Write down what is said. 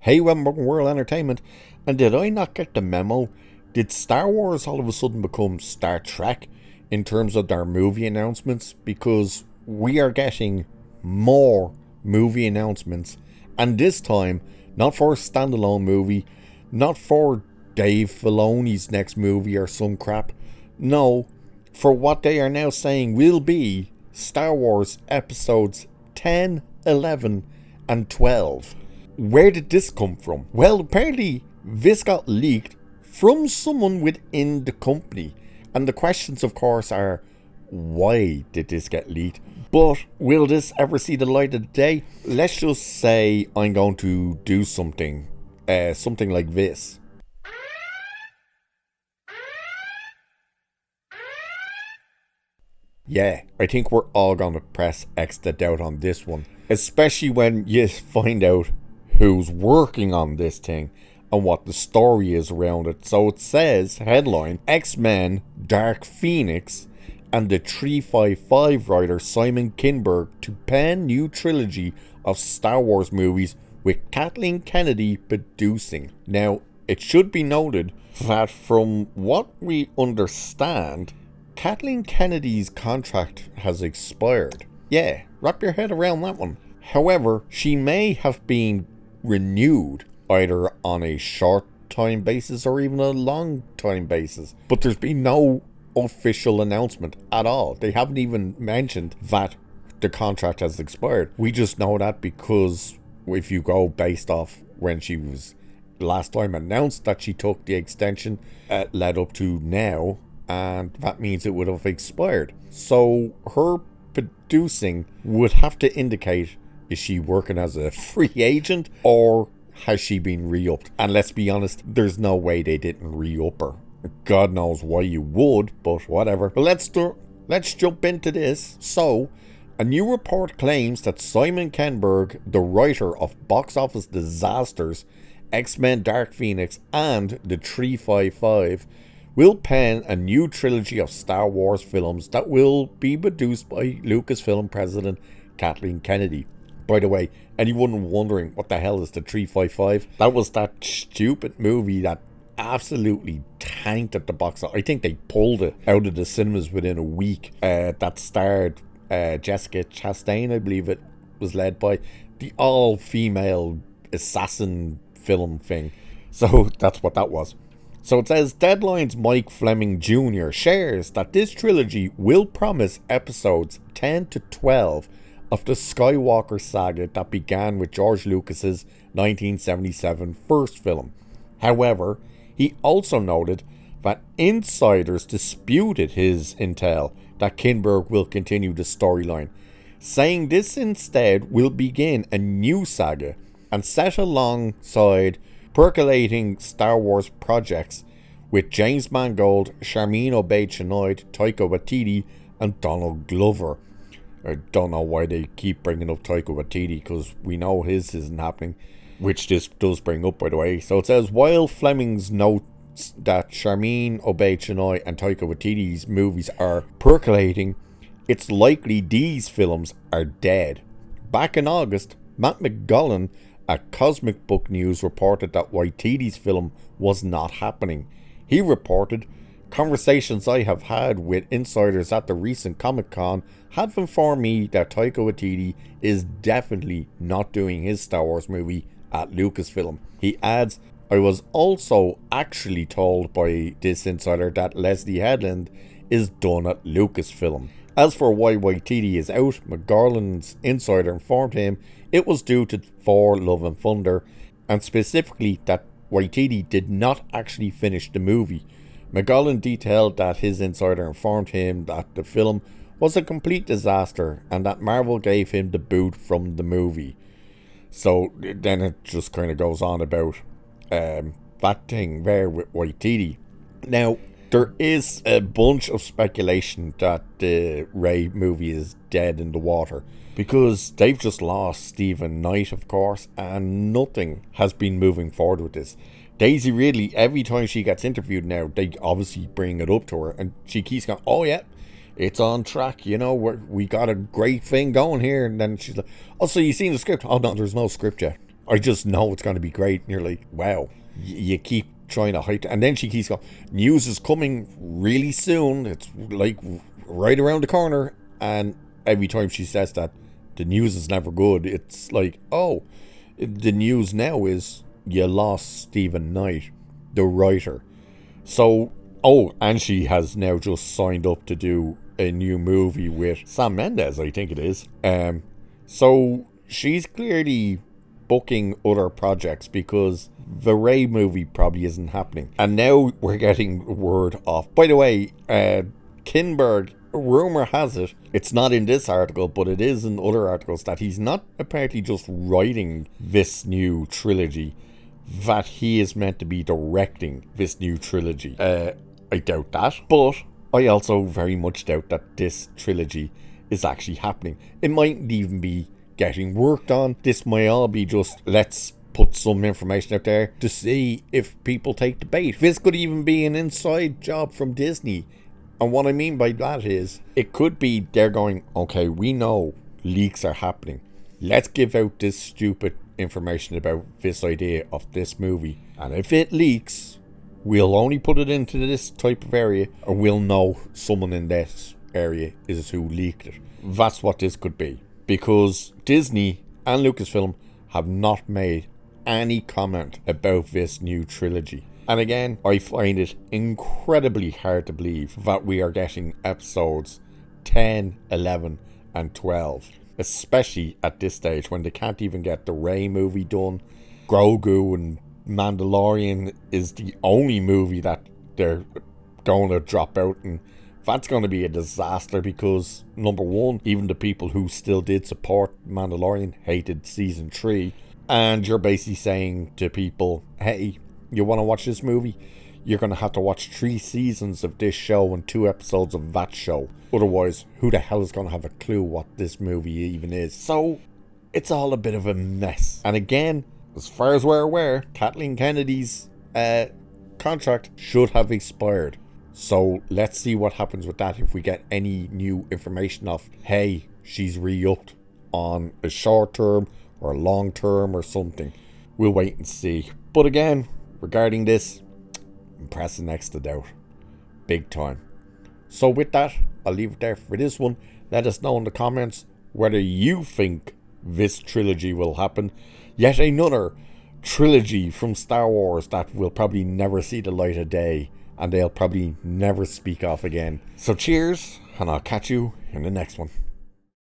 Hey, welcome World Entertainment. And did I not get the memo? Did Star Wars all of a sudden become Star Trek in terms of their movie announcements? Because we are getting more movie announcements. And this time, not for a standalone movie, not for Dave Filoni's next movie or some crap. No, for what they are now saying will be Star Wars episodes 10, 11, and 12. Where did this come from? Well, apparently this got leaked from someone within the company. And the questions, of course, are, why did this get leaked? But will this ever see the light of the day? Let's just say I'm going to do something like this. Yeah, I think we're all going to press X the doubt on this one. Especially when you find out who's working on this thing and what the story is around it. So it says, headline, X-Men Dark Phoenix and the 355 writer Simon Kinberg to pen new trilogy of Star Wars movies with Kathleen Kennedy producing. Now, it should be noted that from what we understand, Kathleen Kennedy's contract has expired. Yeah, wrap your head around that one. However, she may have been renewed either on a short time basis or even a long time basis. But there's been no official announcement at all. They haven't even mentioned that the contract has expired. We just know that because if you go based off when she was last time announced that she took the extension, led up to now, and that means it would have expired. So her producing would have to indicate, is she working as a free agent or has she been re-upped? And let's be honest, there's no way they didn't re-up her. God knows why you would, but whatever. But let's jump into this. So, a new report claims that Simon Kinberg, the writer of box office disasters X-Men Dark Phoenix and the 355, will pen a new trilogy of Star Wars films that will be produced by Lucasfilm president Kathleen Kennedy. By the way, anyone wondering what the hell is the 355? That was that stupid movie that absolutely tanked at the box office. I think they pulled it out of the cinemas within a week. That starred Jessica Chastain, I believe it was led by, the all-female assassin film thing. So that's what that was. So it says, Deadline's Mike Fleming Jr. shares that this trilogy will promise episodes 10 to 12 of the Skywalker saga that began with George Lucas's 1977 first film. However, he also noted that insiders disputed his intel that Kinberg will continue the storyline, saying this instead will begin a new saga and set alongside percolating Star Wars projects with James Mangold, Sharmeen Obaid-Chinoy, Taika Waititi, and Donald Glover. I don't know why they keep bringing up Taika Waititi, because we know his isn't happening, which this does bring up, by the way. So it says, while Fleming's notes that Sharmeen Obaid-Chinoy and Taika Waititi's movies are percolating, it's likely these films are dead. Back in August, Matt McGowan at Cosmic Book News reported that Waititi's film was not happening. He reported, conversations I have had with insiders at the recent Comic-Con have informed me that Taika Waititi is definitely not doing his Star Wars movie at Lucasfilm. He adds, I was also actually told by this insider that Leslie Headland is done at Lucasfilm. As for why Waititi is out, McGarland's insider informed him it was due to Thor Love and Thunder, and specifically that Waititi did not actually finish the movie. McGarland detailed that his insider informed him that the film was a complete disaster and that Marvel gave him the boot from the movie. So then it just kind of goes on about that thing there with Waititi. Now, there is a bunch of speculation that the Rey movie is dead in the water, because they've just lost Stephen Knight, of course, and nothing has been moving forward with this. Daisy Ridley, every time she gets interviewed now, they obviously bring it up to her, and she keeps going, oh yeah, it's on track, you know, we got a great thing going here. And then she's like, oh, so you seen the script? Oh no, there's no script yet. I just know it's going to be great. And you're like, wow, you keep trying to hype. And then she keeps going, news is coming really soon. It's like right around the corner. And every time she says that, the news is never good. It's like, oh, the news now is you lost Stephen Knight, the writer. So, oh, and she has now just signed up to do a new movie with Sam Mendes, I think it is. So she's clearly booking other projects because the Ray movie probably isn't happening. And now we're getting word off. By the way, Kinberg, rumor has it, it's not in this article, but it is in other articles, that he's not apparently just writing this new trilogy, that he is meant to be directing this new trilogy. I doubt that, but I also very much doubt that this trilogy is actually happening. It mightn't even be getting worked on. This might all be just, let's put some information out there to see if people take the bait. This could even be an inside job from Disney. And what I mean by that is, it could be they're going, okay, we know leaks are happening. Let's give out this stupid information about this idea of this movie. And if it leaks, we'll only put it into this type of area, and we'll know someone in this area is who leaked it. That's what this could be. Because Disney and Lucasfilm have not made any comment about this new trilogy. And again, I find it incredibly hard to believe that we are getting episodes 10, 11 and 12. Especially at this stage when they can't even get the Rey movie done. Grogu and Mandalorian is the only movie that they're going to drop out, and that's going to be a disaster because, number one, even the people who still did support Mandalorian hated season 3, and you're basically saying to people, hey, you want to watch this movie? You're going to have to watch 3 seasons of this show and 2 episodes of that show. Otherwise, who the hell is going to have a clue what this movie even is? So, it's all a bit of a mess. And again, as far as we're aware, Kathleen Kennedy's contract should have expired. So, let's see what happens with that if we get any new information of, hey, she's re-upped on a short term or a long term or something. We'll wait and see. But again, regarding this, I'm pressing next to doubt. Big time. So with that, I'll leave it there for this one. Let us know in the comments whether you think this trilogy will happen. Yet another trilogy from Star Wars that will probably never see the light of day, and they'll probably never speak of again. So cheers, and I'll catch you in the next one.